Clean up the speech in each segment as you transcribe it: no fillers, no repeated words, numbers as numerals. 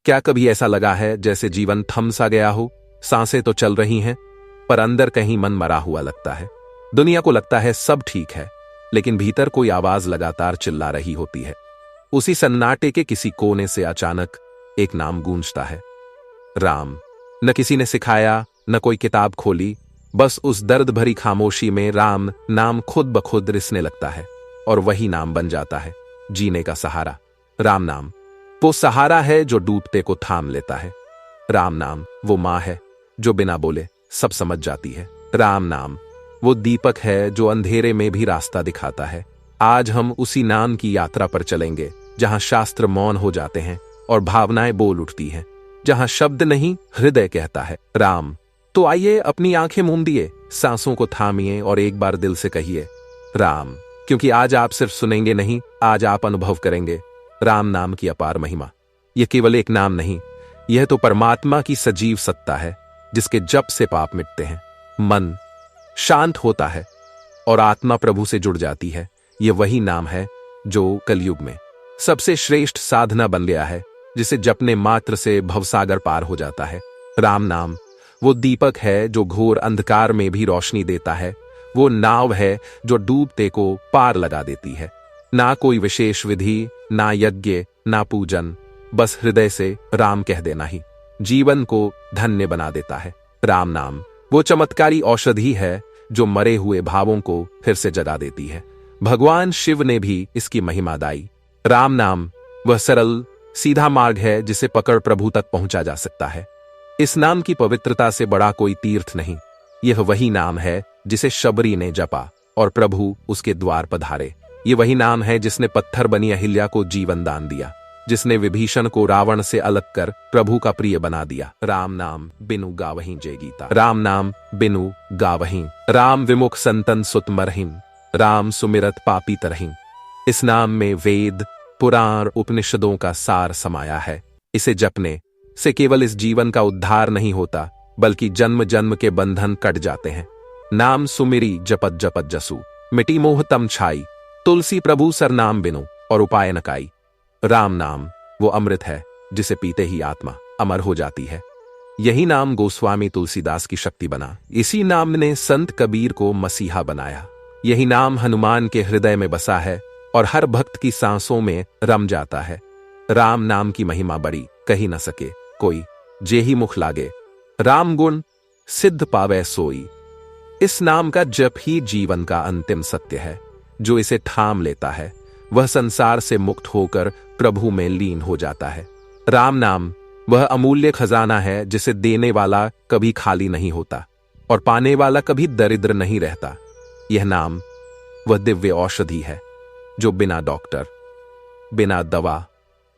क्या कभी ऐसा लगा है जैसे जीवन थम सा गया हो? सांसें तो चल रही हैं, पर अंदर कहीं मन मरा हुआ लगता है। दुनिया को लगता है सब ठीक है, लेकिन भीतर कोई आवाज लगातार चिल्ला रही होती है। उसी सन्नाटे के किसी कोने से अचानक एक नाम गूंजता है, राम। न किसी ने सिखाया, न कोई किताब खोली, बस उस दर्द भरी खामोशी में राम नाम खुद ब खुद रिसने लगता है और वही नाम बन जाता है जीने का सहारा। राम नाम वो सहारा है जो डूबते को थाम लेता है। राम नाम वो मां है जो बिना बोले सब समझ जाती है। राम नाम वो दीपक है जो अंधेरे में भी रास्ता दिखाता है। आज हम उसी नाम की यात्रा पर चलेंगे जहां शास्त्र मौन हो जाते हैं और भावनाएं बोल उठती हैं, जहां शब्द नहीं हृदय कहता है राम। तो आइए अपनी आंखें मूंद दिए, सांसों को थामिए और एक बार दिल से कहिए राम, क्योंकि आज आप सिर्फ सुनेंगे नहीं, आज आप अनुभव करेंगे राम नाम की अपार महिमा। यह केवल एक नाम नहीं, यह तो परमात्मा की सजीव सत्ता है जिसके जप से पाप मिटते हैं, मन शांत होता है और आत्मा प्रभु से जुड़ जाती है। यह वही नाम है जो कलयुग में सबसे श्रेष्ठ साधना बन गया है, जिसे जपने मात्र से भवसागर पार हो जाता है। राम नाम वो दीपक है जो घोर अंधकार में भी रोशनी देता है, वो नाव है जो डूबते को पार लगा देती है। ना कोई विशेष विधि, ना यज्ञ, ना पूजन, बस हृदय से राम कह देना ही जीवन को धन्य बना देता है। राम नाम वो चमत्कारी औषधि है जो मरे हुए भावों को फिर से जगा देती है। भगवान शिव ने भी इसकी महिमा गाई। राम नाम वह सरल सीधा मार्ग है जिसे पकड़ प्रभु तक पहुंचा जा सकता है। इस नाम की पवित्रता से बड़ा कोई तीर्थ नहीं। यह वही नाम है जिसे शबरी ने जपा और प्रभु उसके द्वार पधारे। यह वही नाम है जिसने पत्थर बनी अहिल्या को जीवन दान दिया, जिसने विभीषण को रावण से अलग कर प्रभु का प्रिय बना दिया। राम नाम बिनु गावहीं जय गीता, राम नाम बिनु गावहीं, राम विमुख संतन सुत मरहिं, राम सुमिरत पापी तरहिं। इस नाम में वेद, पुराण, उपनिषदों का सार समाया है। इसे जपने से केवल इस जीवन का उद्धार नहीं होता, बल्कि जन्म जन्म के बंधन कट जाते हैं। नाम सुमिरी जपत जपत जसु, मिटी मोह तम छाई, तुलसी प्रभु सरनाम बिनु और उपाय नकाई। राम नाम वो अमृत है जिसे पीते ही आत्मा अमर हो जाती है। यही नाम गोस्वामी तुलसीदास की शक्ति बना। इसी नाम ने संत कबीर को मसीहा बनाया। यही नाम हनुमान के हृदय में बसा है और हर भक्त की सांसों में रम जाता है। राम नाम की महिमा बड़ी कही न सके कोई, जेहि मुख लागे राम गुण सिद्ध पावे सोई। इस नाम का जप ही जीवन का अंतिम सत्य है। जो इसे थाम लेता है वह संसार से मुक्त होकर प्रभु में लीन हो जाता है। राम नाम वह अमूल्य खजाना है जिसे देने वाला कभी खाली नहीं होता और पाने वाला कभी दरिद्र नहीं रहता। यह नाम वह दिव्य औषधि है जो बिना डॉक्टर, बिना दवा,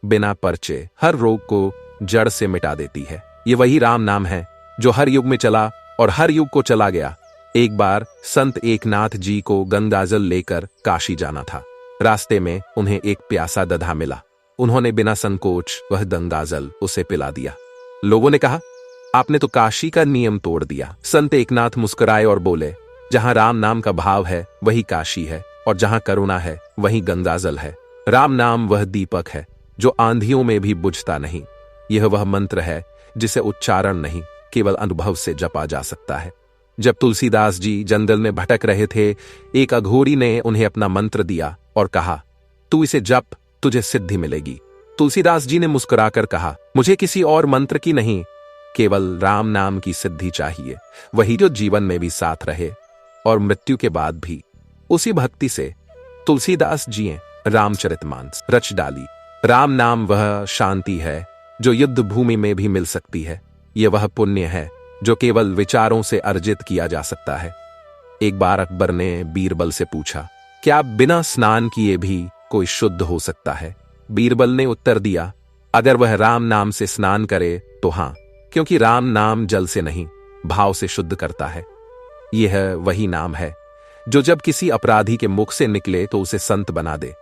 बिना पर्चे हर रोग को जड़ से मिटा देती है। यह वही राम नाम है जो हर युग में चला और हर युग को चला गया। एक बार संत एकनाथ जी को गंगाजल लेकर काशी जाना था। रास्ते में उन्हें एक प्यासा गधा मिला। उन्होंने बिना संकोच वह गंगाजल उसे पिला दिया। लोगों ने कहा, आपने तो काशी का नियम तोड़ दिया। संत एकनाथ मुस्कुराए और बोले, जहां राम नाम का भाव है वही काशी है और जहां करुणा है वही गंगाजल है। राम नाम वह दीपक है जो आंधियों में भी बुझता नहीं। यह वह मंत्र है जिसे उच्चारण नहीं केवल अनुभव से जपा जा सकता है। जब तुलसीदास जी जंगल में भटक रहे थे, एक अघोरी ने उन्हें अपना मंत्र दिया और कहा, तू इसे जप, तुझे सिद्धि मिलेगी। तुलसीदास जी ने मुस्कुराकर कहा, मुझे किसी और मंत्र की नहीं, केवल राम नाम की सिद्धि चाहिए, वही जो जीवन में भी साथ रहे और मृत्यु के बाद भी। उसी भक्ति से तुलसीदास जी ने रामचरितमानस रच डाली। राम नाम वह शांति है जो युद्ध भूमि में भी मिल सकती है। यह वह पुण्य है जो केवल विचारों से अर्जित किया जा सकता है। एक बार अकबर ने बीरबल से पूछा, क्या बिना स्नान किए भी कोई शुद्ध हो सकता है? बीरबल ने उत्तर दिया, अगर वह राम नाम से स्नान करे तो हां, क्योंकि राम नाम जल से नहीं भाव से शुद्ध करता है। यह वही नाम है जो जब किसी अपराधी के मुख से निकले तो उसे संत बना दे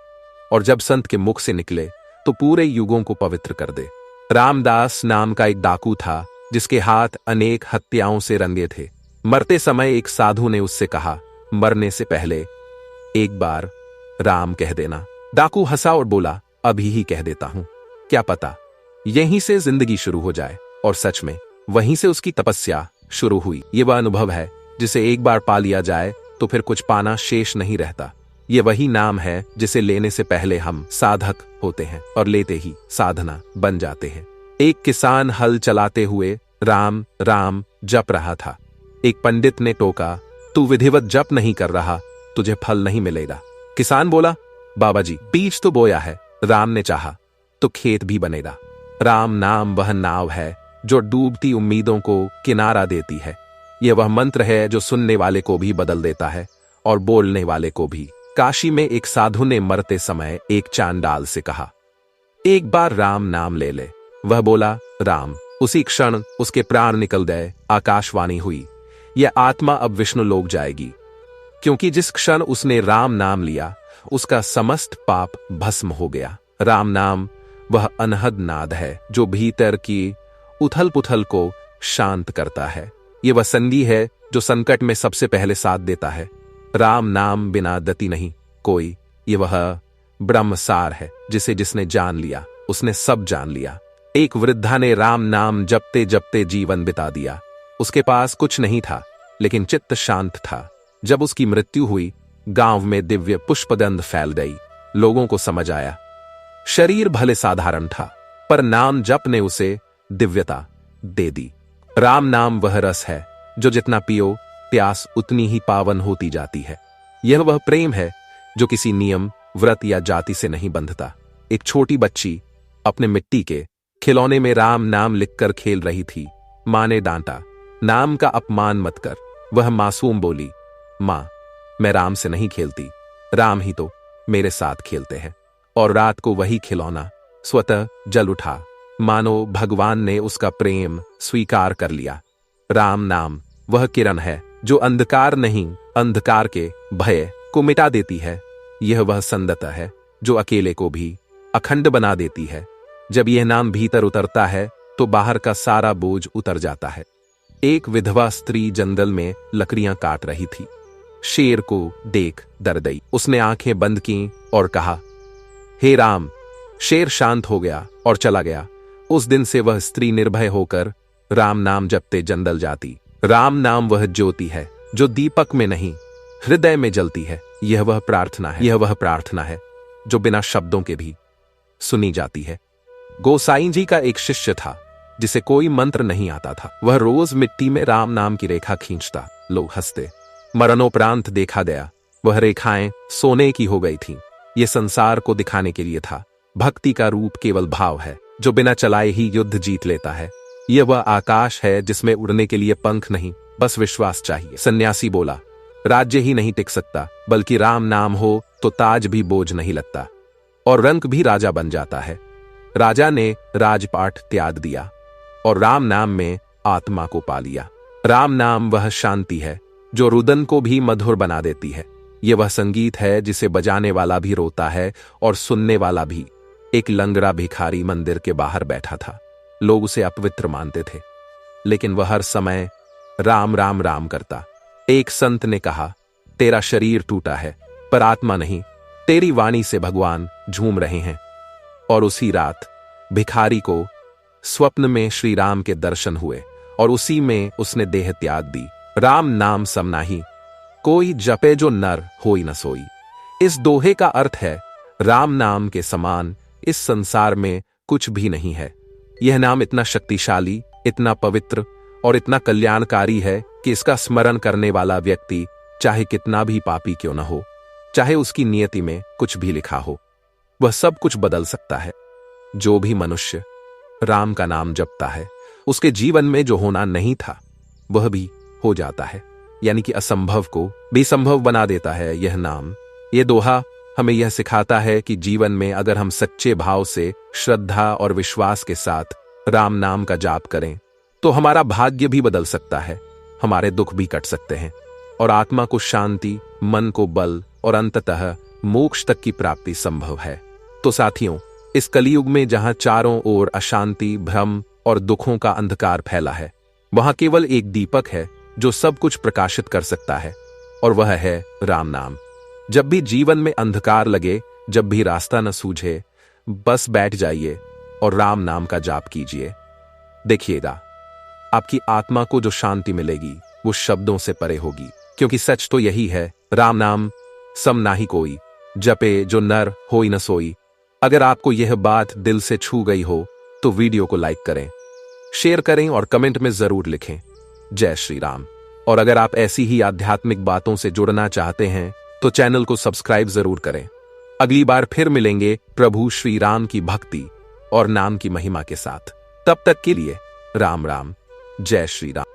और जब संत के मुख से निकले तो पूरे युगों को पवित्र कर दे। रामदास नाम का एक डाकू था जिसके हाथ अनेक हत्याओं से रंगे थे। मरते समय एक साधु ने उससे कहा, मरने से पहले एक बार राम कह देना। डाकू हंसा और बोला, अभी ही कह देता हूं, क्या पता यहीं से जिंदगी शुरू हो जाए। और सच में वहीं से उसकी तपस्या शुरू हुई। ये वह अनुभव है जिसे एक बार पा लिया जाए तो फिर कुछ पाना शेष नहीं रहता। ये वही नाम है जिसे लेने से पहले हम साधक होते हैं और लेते ही साधना बन जाते हैं। एक किसान हल चलाते हुए राम राम जप रहा था। एक पंडित ने टोका, तू विधिवत जप नहीं कर रहा, तुझे फल नहीं मिलेगा। किसान बोला, बाबा जी, बीज तो बोया है, राम ने चाहा तो खेत भी बनेगा। राम नाम वह नाव है जो डूबती उम्मीदों को किनारा देती है। यह वह मंत्र है जो सुनने वाले को भी बदल देता है और बोलने वाले को भी। काशी में एक साधु ने मरते समय एक चांडाल से कहा, एक बार राम नाम ले ले। वह बोला, राम। उसी क्षण उसके प्राण निकल गए। आकाशवाणी हुई, यह आत्मा अब विष्णु लोक जाएगी, क्योंकि जिस क्षण उसने राम नाम लिया उसका समस्त पाप भस्म हो गया। राम नाम वह अनहद नाद है जो भीतर की उथल पुथल को शांत करता है। यह वह संगी है जो संकट में सबसे पहले साथ देता है। राम नाम बिना गति नहीं कोई। ये वह ब्रह्मसार है जिसे जिसने जान लिया उसने सब जान लिया। एक वृद्धा ने राम नाम जपते जपते जीवन बिता दिया। उसके पास कुछ नहीं था लेकिन चित्त शांत था। जब उसकी मृत्यु हुई गांव में दिव्य पुष्पगंध फैल गई। लोगों को समझ आया शरीर भले साधारण था पर नाम जप ने उसे दिव्यता दे दी। राम नाम वह रस है जो जितना पियो प्यास उतनी ही पावन होती जाती है। यह वह प्रेम है जो किसी नियम, व्रत या जाति से नहीं बंधता। एक छोटी बच्ची अपने मिट्टी के खिलौने में राम नाम लिखकर खेल रही थी। मां ने डांटा, नाम का अपमान मत कर। वह मासूम बोली, मां, मैं राम से नहीं खेलती, राम ही तो मेरे साथ खेलते हैं। और रात को वही खिलौना स्वतः जल उठा, मानो भगवान ने उसका प्रेम स्वीकार कर लिया। राम नाम वह किरण है जो अंधकार नहीं, अंधकार के भय को मिटा देती है। यह वह संदता है जो अकेले को भी अखंड बना देती है। जब यह नाम भीतर उतरता है तो बाहर का सारा बोझ उतर जाता है। एक विधवा स्त्री जंगल में लकड़ियां काट रही थी। शेर को देख डर गई। उसने आंखें बंद की और कहा, हे राम। शेर शांत हो गया और चला गया। उस दिन से वह स्त्री निर्भय होकर राम नाम जपते जंगल जाती। राम नाम वह ज्योति है जो दीपक में नहीं हृदय में जलती है। यह वह प्रार्थना है जो बिना शब्दों के भी सुनी जाती है। गोसाई जी का एक शिष्य था जिसे कोई मंत्र नहीं आता था। वह रोज मिट्टी में राम नाम की रेखा खींचता। लोग हंसते। मरणोपरांत देखा गया वह रेखाएं सोने की हो गई थीं। यह संसार को दिखाने के लिए था। भक्ति का रूप केवल भाव है जो बिना चलाए ही युद्ध जीत लेता है। यह वह आकाश है जिसमें उड़ने के लिए पंख नहीं, बस विश्वास चाहिए। सन्यासी बोला, राज्य ही नहीं टिक सकता, बल्कि राम नाम हो तो ताज भी बोझ नहीं लगता और रंक भी राजा बन जाता है। राजा ने राजपाट त्याग दिया और राम नाम में आत्मा को पा लिया। राम नाम वह शांति है जो रुदन को भी मधुर बना देती है। यह वह संगीत है जिसे बजाने वाला भी रोता है और सुनने वाला भी। एक लंगड़ा भिखारी मंदिर के बाहर बैठा था। लोग उसे अपवित्र मानते थे, लेकिन वह हर समय राम राम राम करता। एक संत ने कहा, तेरा शरीर टूटा है पर आत्मा नहीं, तेरी वाणी से भगवान झूम रहे हैं। और उसी रात भिखारी को स्वप्न में श्री राम के दर्शन हुए और उसी में उसने देह त्याग दी। राम नाम समनाही, कोई जपे जो नर होई न सोई। इस दोहे का अर्थ है, राम नाम के समान इस संसार में कुछ भी नहीं है। यह नाम इतना शक्तिशाली, इतना पवित्र और इतना कल्याणकारी है कि इसका स्मरण करने वाला व्यक्ति चाहे कितना भी पापी क्यों न हो, चाहे उसकी नियति में कुछ भी लिखा हो, वह सब कुछ बदल सकता है। जो भी मनुष्य राम का नाम जपता है उसके जीवन में जो होना नहीं था वह भी हो जाता है, यानी कि असंभव को भी संभव बना देता है यह नाम। यह दोहा हमें यह सिखाता है कि जीवन में अगर हम सच्चे भाव से, श्रद्धा और विश्वास के साथ राम नाम का जाप करें तो हमारा भाग्य भी बदल सकता है, हमारे दुख भी कट सकते हैं और आत्मा को शांति, मन को बल और अंततः मोक्ष तक की प्राप्ति संभव है। तो साथियों, इस कलयुग में जहां चारों ओर अशांति, भ्रम और दुखों का अंधकार फैला है, वहां केवल एक दीपक है जो सब कुछ प्रकाशित कर सकता है और वह है राम नाम। जब भी जीवन में अंधकार लगे, जब भी रास्ता न सूझे, बस बैठ जाइए और राम नाम का जाप कीजिए। देखिएगा, आपकी आत्मा को जो शांति मिलेगी वो शब्दों से परे होगी, क्योंकि सच तो यही है, राम नाम सम नाहि कोई, जपे जो नर होई न सोई। अगर आपको यह बात दिल से छू गई हो तो वीडियो को लाइक करें, शेयर करें और कमेंट में जरूर लिखें जय श्री राम। और अगर आप ऐसी ही आध्यात्मिक बातों से जुड़ना चाहते हैं तो चैनल को सब्सक्राइब जरूर करें। अगली बार फिर मिलेंगे प्रभु श्री राम की भक्ति और नाम की महिमा के साथ। तब तक के लिए राम राम, जय श्री राम।